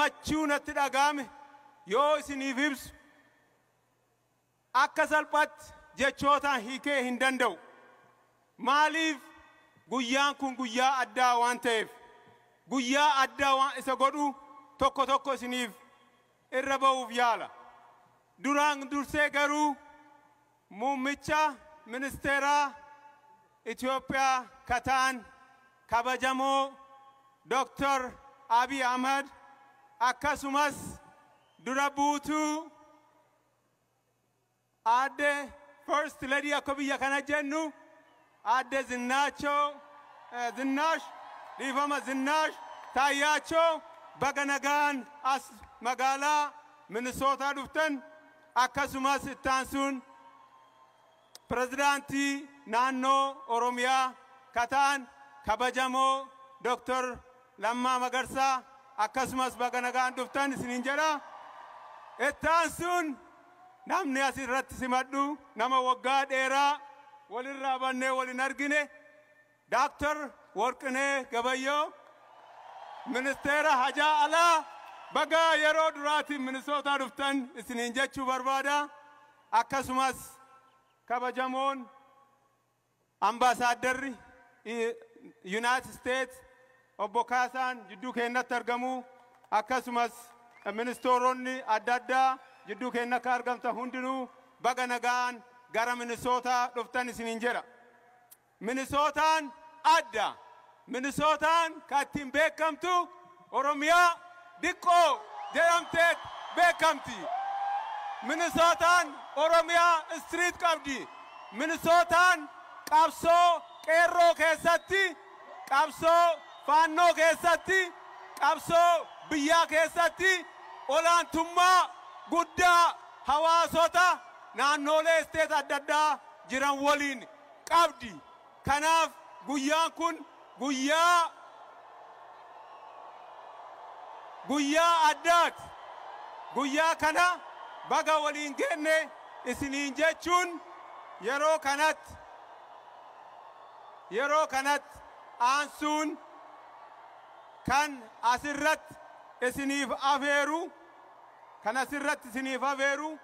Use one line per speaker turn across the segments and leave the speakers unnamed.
gammachuunatti dhagame yoo isiniif ibsu akka salphatti jechootaan hiikee hin danda'u. Maaliif guyyaan kun guyyaa addaa waan ta'eef guyyaa addaa waan isa godhu tokko tokko isiniif irra ba'uuf yaala. Duraan dursee garuu muummicha ministeeraa Itoophiyaa kataan kabajamoo Dr. Abiy Ahmed akkasumas dura buutuu aadde First Lady akka biyya kana jennu aadde Zinaash dhiifama Zinaash Taayyaachoo baga nagaan as magaalaa Minnesota dhuftan akkasumas ittaansuun Pirezidaantii naannoo Oromiyaa kataan kabajamoo Dr. Lammaa Magarsaa akkasumas baga nagaan dhuftan isiniin jedha. Ittaansuun namni asirratti simadhu nama waggaa dheeraa walirraa bannee walin argine Dr. Warqinee Gabayyoo ministeera hajaa alaa baga yeroo duraatiin Minnesota dhuftan isiniin jechuu barbaada. Akkasumas kabajamoon ambaasaaddarri United States obbo Kaasaan jidduu keenyatti argamu akkasumas ministeeronni adda addaa jidduu keenyatti argamta hundinuu baga nagaan gara Minnesota dhuftan isiniin jedha. Minnesotaan adda. Minnesotaan kattiin beekamtu Oromiyaa diqqoo jedhamteet beekamti. Minnesotaan Oromiyaa street qabdi. Minnesotaan qabsoo qeerroo keessatti, qabsoo faannoo keessatti, qabsoo biyyaa keessatti olaantummaa guddaa hawaasota naannolee isteet adda addaa jiran waliin qabdi. Kanaaf guyyaan kun guyyaa addaati. Guyyaa kana baga waliin genne isiniin jechuun yeroo kanatti aansuun kan asirratti isiniif afeeru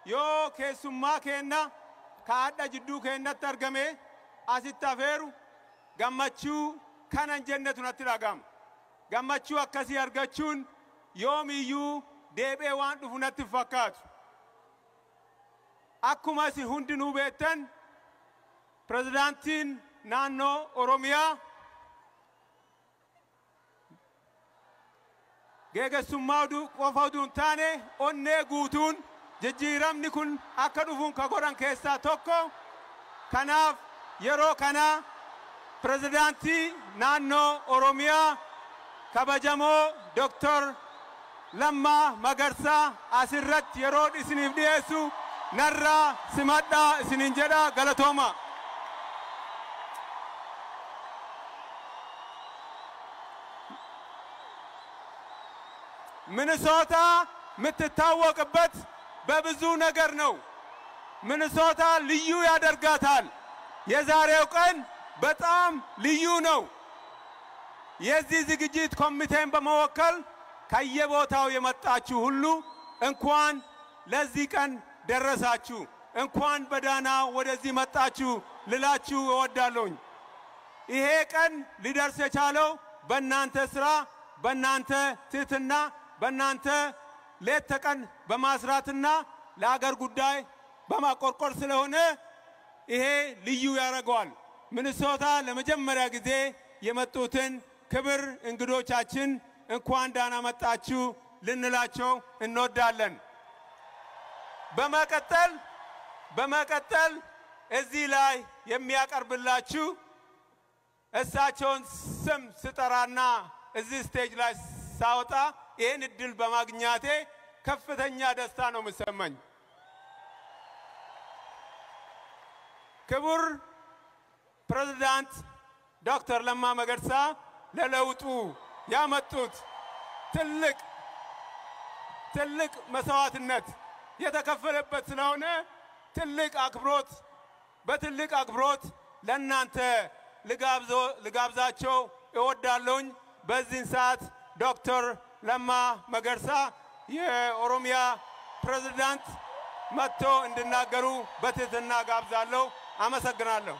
yoo keessummaa keenna kaadha jidduu keenyatti argame asitti afeeru gammachuu kanan jennetu natti dhagama. Gammachuu akkasii argachuun yoomiyyuu deebee waan dhufu natti fakkaatu. Akkuma isin hundinuu beektan pirezidaantiin naannoo Oromiyaa geegessummaa qofa utuu hin taane onnee guutuun jijjiiramni kun akka dhufuun ka godhan keessaa tokko. Kanaaf yeroo kana pirezidaantii naannoo Oromiyaa kabajamoo Dr. Lammaa Magarsaa asirratti yeroo isiniif dhiyeessu narraa simadhaa isiniin jedha. Galatooma. ሚኒሶታ የምትታወቅበት በብዙ ነገር ነው። ሚኒሶታ ልዩ ያደርጋታል። የዛሬው ቀን በጣም ልዩ ነው። የዚህ ዝግጅት ኮሚቴን በመወከል ከየቦታው የመጣችሁ ሁሉ እንኳን ለዚህ ቀን ደረሳችሁ፣ እንኳን በዳና ወደዚህ መጣችሁ ልላችሁ እወዳለሁ። ይሄ ቀን ሊደርስ የቻለው በእናንተ ስራ፣ በእናንተ ትህትና፣ በእናንተ ሌት ተቀን በማስራትና ለሀገር ጉዳይ በማቆርቆር ስለሆነ ይሄ ልዩ ያደርገዋል። ሚኒሶታ ለመጀመሪያ ጊዜ የመጡትን ክብር እንግዶቻችን እንኳን ዳና መጣችሁ ልንላቸው እንወዳለን። በመቀጠል እዚህ ላይ የሚያቀርብላችሁ እሳቸውን ስም ስጠራና እዚህ ስቴጅ ላይ ሳወጣ ይህን እድል በማግኘቴ ከፍተኛ ደስታ ነው የሚሰማኝ። ክቡር ፕሬዝዳንት ዶክተር ለማ መገርሳ ለለውጡ ያመጡት ትልቅ መስዋዕትነት የተከፈለበት ስለሆነ በትልቅ አክብሮት ለእናንተ ልጋብዛቸው እወዳለሁ። በዚህ ሰዓት ዶክተር ለማ መገርሳ የኦሮሚያ ፕሬዝዳንት መጥቶ እንድናገሩ በትህትና ጋብዛለሁ። አመሰግናለሁ።